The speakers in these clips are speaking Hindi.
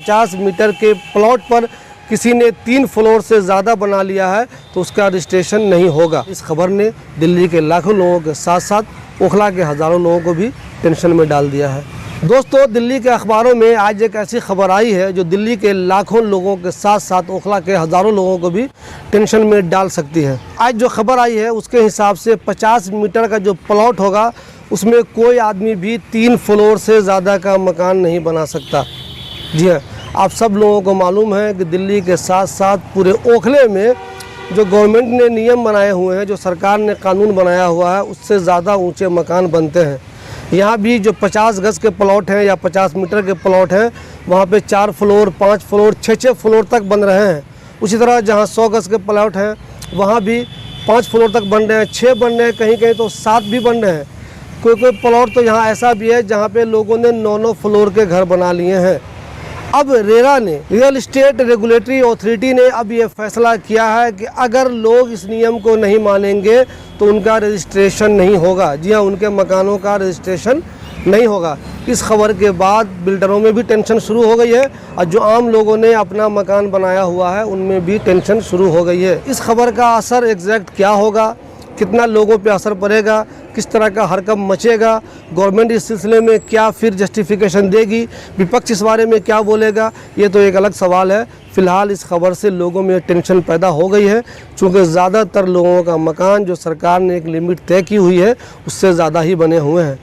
50 मीटर के प्लॉट पर किसी ने 3 फ्लोर से ज़्यादा बना लिया है तो उसका रजिस्ट्रेशन नहीं होगा। इस खबर ने दिल्ली के लाखों लोगों के साथ साथ ओखला के हज़ारों लोगों को भी टेंशन में डाल दिया है। दोस्तों, दिल्ली के अखबारों में आज एक ऐसी खबर आई है जो दिल्ली के लाखों लोगों के साथ साथ ओखला के हज़ारों लोगों को भी टेंशन में डाल सकती है। आज जो खबर आई है उसके हिसाब से 50 मीटर का जो प्लॉट होगा उसमें कोई आदमी भी 3 फ्लोर से ज़्यादा का मकान नहीं बना सकता। जी हाँ, आप सब लोगों को मालूम है कि दिल्ली के साथ साथ पूरे ओखले में जो गवर्नमेंट ने नियम बनाए हुए हैं, जो सरकार ने कानून बनाया हुआ है, उससे ज़्यादा ऊंचे मकान बनते हैं। यहाँ भी जो 50 गज़ के प्लॉट हैं या 50 मीटर के प्लॉट हैं वहाँ पे 4 फ्लोर, 5 फ्लोर, 6 फ्लोर तक बन रहे हैं। उसी तरह जहाँ 100 गज़ के प्लॉट हैं वहाँ भी 5 फ्लोर तक बन रहे हैं, 6 बन रहे हैं, कहीं कहीं तो 7 भी बन रहे हैं। कोई कोई प्लॉट तो यहाँ ऐसा भी है जहाँ पे लोगों ने 9-9 फ्लोर के घर बना लिए हैं। अब रेरा ने, रियल इस्टेट रेगुलेटरी अथॉरिटी ने अब ये फैसला किया है कि अगर लोग इस नियम को नहीं मानेंगे तो उनका रजिस्ट्रेशन नहीं होगा। जी हाँ, उनके मकानों का रजिस्ट्रेशन नहीं होगा। इस खबर के बाद बिल्डरों में भी टेंशन शुरू हो गई है और जो आम लोगों ने अपना मकान बनाया हुआ है उनमें भी टेंशन शुरू हो गई है। इस खबर का असर एग्जैक्ट क्या होगा, कितना लोगों पे असर पड़ेगा, किस तरह का हरकंप मचेगा, गवर्नमेंट इस सिलसिले में क्या फिर जस्टिफिकेशन देगी, विपक्ष इस बारे में क्या बोलेगा, ये तो एक अलग सवाल है। फ़िलहाल इस खबर से लोगों में टेंशन पैदा हो गई है क्योंकि ज़्यादातर लोगों का मकान जो सरकार ने एक लिमिट तय की हुई है उससे ज़्यादा ही बने हुए हैं।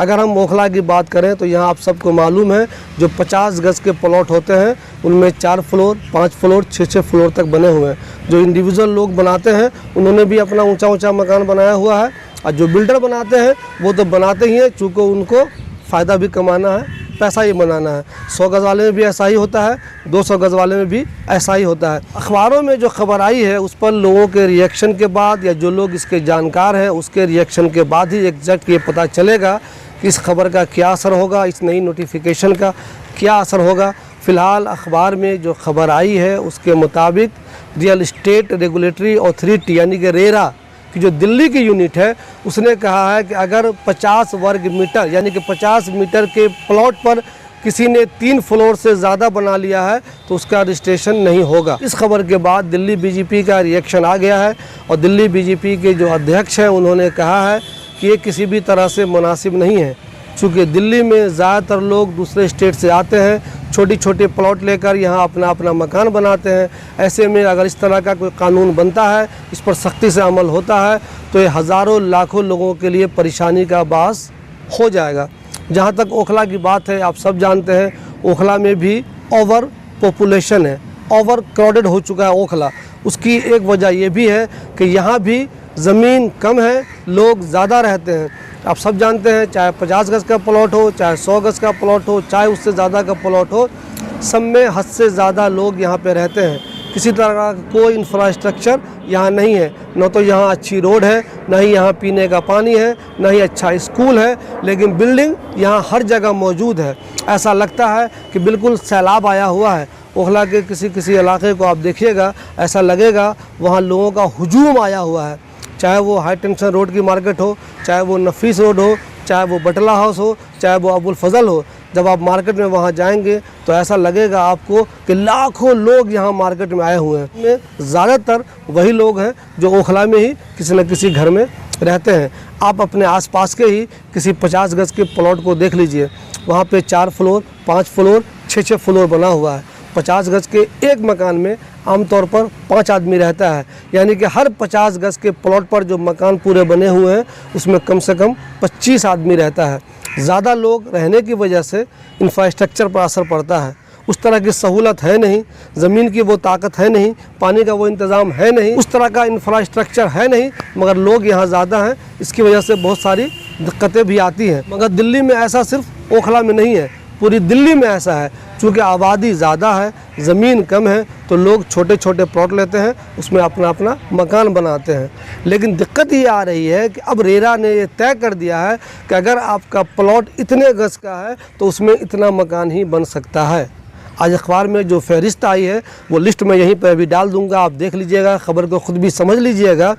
अगर हम ओखला की बात करें तो यहाँ आप सबको मालूम है जो 50 गज़ के प्लॉट होते हैं उनमें 4 फ्लोर, 5 फ्लोर, 6 फ्लोर तक बने हुए हैं। जो इंडिविजुअल लोग बनाते हैं उन्होंने भी अपना ऊंचा ऊंचा मकान बनाया हुआ है और जो बिल्डर बनाते हैं वो तो बनाते ही हैं चूँकि उनको फ़ायदा भी कमाना है, पैसा ही बनाना है। 100 गज़ वाले में भी ऐसा ही होता है, 200 गज़ वाले में भी ऐसा ही होता है। अखबारों में जो खबर आई है उस पर लोगों के रिएक्शन के बाद या जो लोग इसके जानकार हैं उसके रिएक्शन के बाद ही एग्जैक्ट ये पता चलेगा कि इस खबर का क्या असर होगा, इस नई नोटिफिकेशन का क्या असर होगा। फ़िलहाल अखबार में जो खबर आई है उसके मुताबिक रियल इस्टेट रेगुलेटरी अथॉरिटी यानी कि रेरा की जो दिल्ली की यूनिट है उसने कहा है कि अगर 50 वर्ग मीटर यानी कि 50 मीटर के प्लॉट पर किसी ने 3 फ्लोर से ज़्यादा बना लिया है तो उसका रजिस्ट्रेशन नहीं होगा। इस खबर के बाद दिल्ली बीजेपी का रिएक्शन आ गया है और दिल्ली बीजेपी के जो अध्यक्ष हैं उन्होंने कहा है कि ये किसी भी तरह से मुनासिब नहीं है क्योंकि दिल्ली में ज़्यादातर लोग दूसरे स्टेट से आते हैं, छोटी छोटे प्लॉट लेकर यहाँ अपना अपना मकान बनाते हैं। ऐसे में अगर इस तरह का कोई कानून बनता है, इस पर सख्ती से अमल होता है तो ये हज़ारों लाखों लोगों के लिए परेशानी का बास हो जाएगा। जहाँ तक ओखला की बात है, आप सब जानते हैं ओखला में भी ओवर पॉपुलेशन है, ओवर क्राउडेड हो चुका है ओखला। उसकी एक वजह ये भी है कि यहाँ भी ज़मीन कम है, लोग ज़्यादा रहते हैं। आप सब जानते हैं चाहे 50 गज़ का प्लॉट हो, चाहे 100 गज़ का प्लॉट हो, चाहे उससे ज़्यादा का प्लॉट हो, सब में हद से ज़्यादा लोग यहाँ पे रहते हैं। किसी तरह का कोई इंफ्रास्ट्रक्चर यहाँ नहीं है, न तो यहाँ अच्छी रोड है, न ही यहाँ पीने का पानी है, न ही अच्छा स्कूल है, लेकिन बिल्डिंग यहाँ हर जगह मौजूद है। ऐसा लगता है कि बिल्कुल सैलाब आया हुआ है। ओखला के किसी इलाके को आप देखिएगा, ऐसा लगेगा वहाँ लोगों का हुजूम आया हुआ है। चाहे वो हाई टेंशन रोड की मार्केट हो, चाहे वो नफीस रोड हो, चाहे वो बटला हाउस हो, चाहे वो अबुल फजल हो, जब आप मार्केट में वहाँ जाएंगे तो ऐसा लगेगा आपको कि लाखों लोग यहाँ मार्केट में आए हुए हैं। ज़्यादातर वही लोग हैं जो ओखला में ही किसी न किसी घर में रहते हैं। आप अपने आसपास के ही किसी 50 गज़ के प्लॉट को देख लीजिए, वहाँ पे 4 फ्लोर, 5 फ्लोर, 6 फ्लोर बना हुआ है। 50 गज़ के एक मकान में आमतौर पर 5 आदमी रहता है, यानी कि हर 50 गज़ के प्लॉट पर जो मकान पूरे बने हुए हैं उसमें कम से कम 25 आदमी रहता है। ज़्यादा लोग रहने की वजह से इंफ्रास्ट्रक्चर पर असर पड़ता है। उस तरह की सहूलत है नहीं, ज़मीन की वो ताकत है नहीं, पानी का वो इंतज़ाम है नहीं, उस तरह का इंफ्रास्ट्रक्चर है नहीं, मगर लोग यहाँ ज़्यादा हैं, इसकी वजह से बहुत सारी दिक्कतें भी आती हैं। मगर दिल्ली में ऐसा सिर्फ ओखला में नहीं है, पूरी दिल्ली में ऐसा है। चूँकि आबादी ज़्यादा है, ज़मीन कम है, तो लोग छोटे छोटे प्लॉट लेते हैं, उसमें अपना अपना मकान बनाते हैं। लेकिन दिक्कत ये आ रही है कि अब रेरा ने ये तय कर दिया है कि अगर आपका प्लॉट इतने गज़ का है तो उसमें इतना मकान ही बन सकता है। आज अखबार में जो फहरिस्त आई है वो लिस्ट मैं यहीं पर अभी डाल दूँगा, आप देख लीजिएगा, ख़बर को ख़ुद भी समझ लीजिएगा।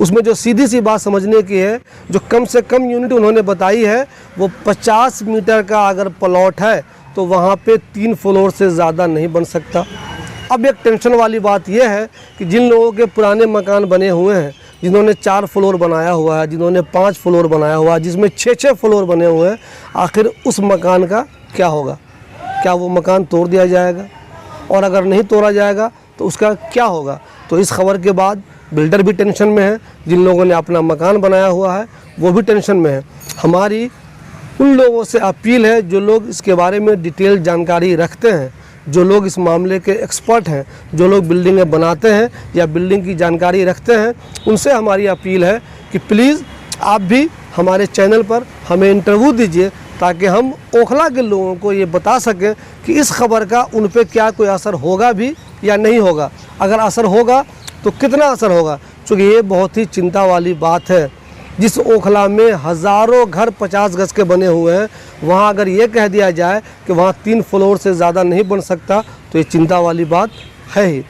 उसमें जो सीधी सी बात समझने की है, जो कम से कम यूनिट उन्होंने बताई है वो 50 मीटर का अगर प्लॉट है तो वहाँ पे 3 फ्लोर से ज़्यादा नहीं बन सकता। अब एक टेंशन वाली बात यह है कि जिन लोगों के पुराने मकान बने हुए हैं, जिन्होंने 4 फ्लोर बनाया हुआ है, जिन्होंने 5 फ्लोर बनाया हुआ है, जिसमें 6-6 फ्लोर बने हुए हैं, आखिर उस मकान का क्या होगा? क्या वो मकान तोड़ दिया जाएगा? और अगर नहीं तोड़ा जाएगा तो उसका क्या होगा? तो इस खबर के बाद बिल्डर भी टेंशन में है, जिन लोगों ने अपना मकान बनाया हुआ है वो भी टेंशन में है। हमारी उन लोगों से अपील है जो लोग इसके बारे में डिटेल जानकारी रखते हैं, जो लोग इस मामले के एक्सपर्ट हैं, जो लोग बिल्डिंगें बनाते हैं या बिल्डिंग की जानकारी रखते हैं, उनसे हमारी अपील है कि प्लीज़ आप भी हमारे चैनल पर हमें इंटरव्यू दीजिए, ताकि हम ओखला के लोगों को ये बता सकें कि इस खबर का उन पे क्या कोई असर होगा भी या नहीं होगा। अगर असर होगा तो कितना असर होगा, क्योंकि ये बहुत ही चिंता वाली बात है। जिस ओखला में हज़ारों घर 50 गज के बने हुए हैं, वहाँ अगर ये कह दिया जाए कि वहाँ 3 फ्लोर से ज़्यादा नहीं बन सकता, तो ये चिंता वाली बात है ही।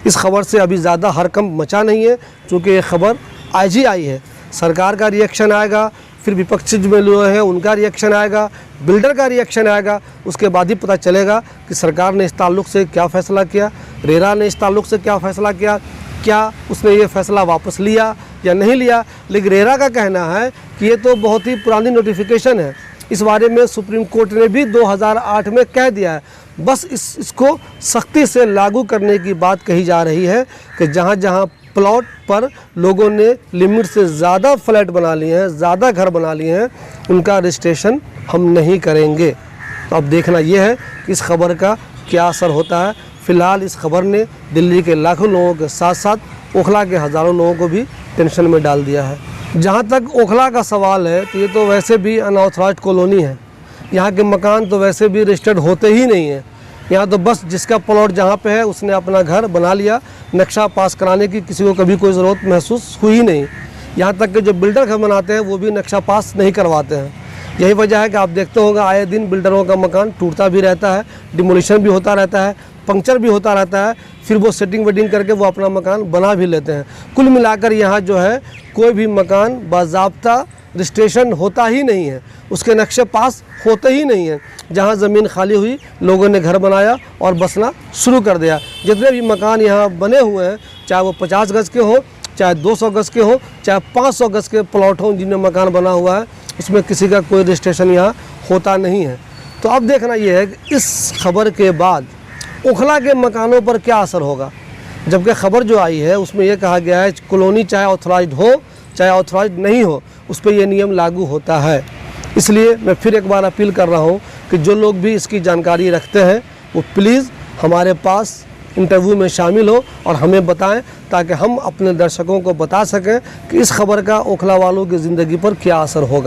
इस खबर से अभी ज़्यादा हरकंप मचा नहीं है, क्योंकि ये खबर आज ही आई है। सरकार का रिएक्शन आएगा, फिर विपक्षी जो लोग हैं उनका रिएक्शन आएगा, बिल्डर का रिएक्शन आएगा, उसके बाद ही पता चलेगा कि सरकार ने इस ताल्लुक़ से क्या फ़ैसला किया, रेरा ने इस ताल्लुक़ से क्या फ़ैसला किया, क्या उसने ये फ़ैसला वापस लिया या नहीं लिया। लेकिन रेरा का कहना है कि ये तो बहुत ही पुरानी नोटिफिकेशन है, इस बारे में सुप्रीम कोर्ट ने भी 2008 में कह दिया है, बस इसको सख्ती से लागू करने की बात कही जा रही है कि जहाँ जहाँ प्लॉट पर लोगों ने लिमिट से ज़्यादा फ्लैट बना लिए हैं, ज़्यादा घर बना लिए हैं, उनका रजिस्ट्रेशन हम नहीं करेंगे। तो अब देखना यह है कि इस खबर का क्या असर होता है। फ़िलहाल इस खबर ने दिल्ली के लाखों लोगों के साथ साथ ओखला के हज़ारों लोगों को भी टेंशन में डाल दिया है। जहाँ तक ओखला का सवाल है, तो ये तो वैसे भी अनऑथराइज्ड कॉलोनी है। यहाँ के मकान तो वैसे भी रजिस्टर्ड होते ही नहीं हैं। यहाँ तो बस जिसका प्लॉट जहाँ पे है उसने अपना घर बना लिया, नक्शा पास कराने की किसी को कभी कोई ज़रूरत महसूस हुई नहीं। यहाँ तक कि जो बिल्डर घर बनाते हैं वो भी नक्शा पास नहीं करवाते हैं। यही वजह है कि आप देखते होंगे आए दिन बिल्डरों का मकान टूटता भी रहता है, डिमोलिशन भी होता रहता है, पंक्चर भी होता रहता है, फिर वो सेटिंग वेटिंग करके वो अपना मकान बना भी लेते हैं। कुल मिलाकर यहाँ जो है कोई भी मकान बाज़ाब्ता रजिस्ट्रेशन होता ही नहीं है, उसके नक्शे पास होते ही नहीं हैं। जहाँ ज़मीन खाली हुई लोगों ने घर बनाया और बसना शुरू कर दिया। जितने भी मकान यहाँ बने हुए हैं, चाहे वो 50 गज के हों, चाहे 200 गज के हों, चाहे 500 गज के प्लॉट हों जिनमें मकान बना हुआ है, उसमें किसी का कोई रजिस्ट्रेशन यहाँ होता नहीं है। तो अब देखना ये है कि इस खबर के बाद ओखला के मकानों पर क्या असर होगा। जबकि खबर जो आई है उसमें यह कहा गया है कॉलोनी चाहे ऑथराइज्ड हो चाहे ऑथराइज्ड नहीं हो, उस पर यह नियम लागू होता है। इसलिए मैं फिर एक बार अपील कर रहा हूँ कि जो लोग भी इसकी जानकारी रखते हैं वो प्लीज़ हमारे पास इंटरव्यू में शामिल हो और हमें बताएं, ताकि हम अपने दर्शकों को बता सकें कि इस खबर का ओखला वालों की ज़िंदगी पर क्या असर होगा।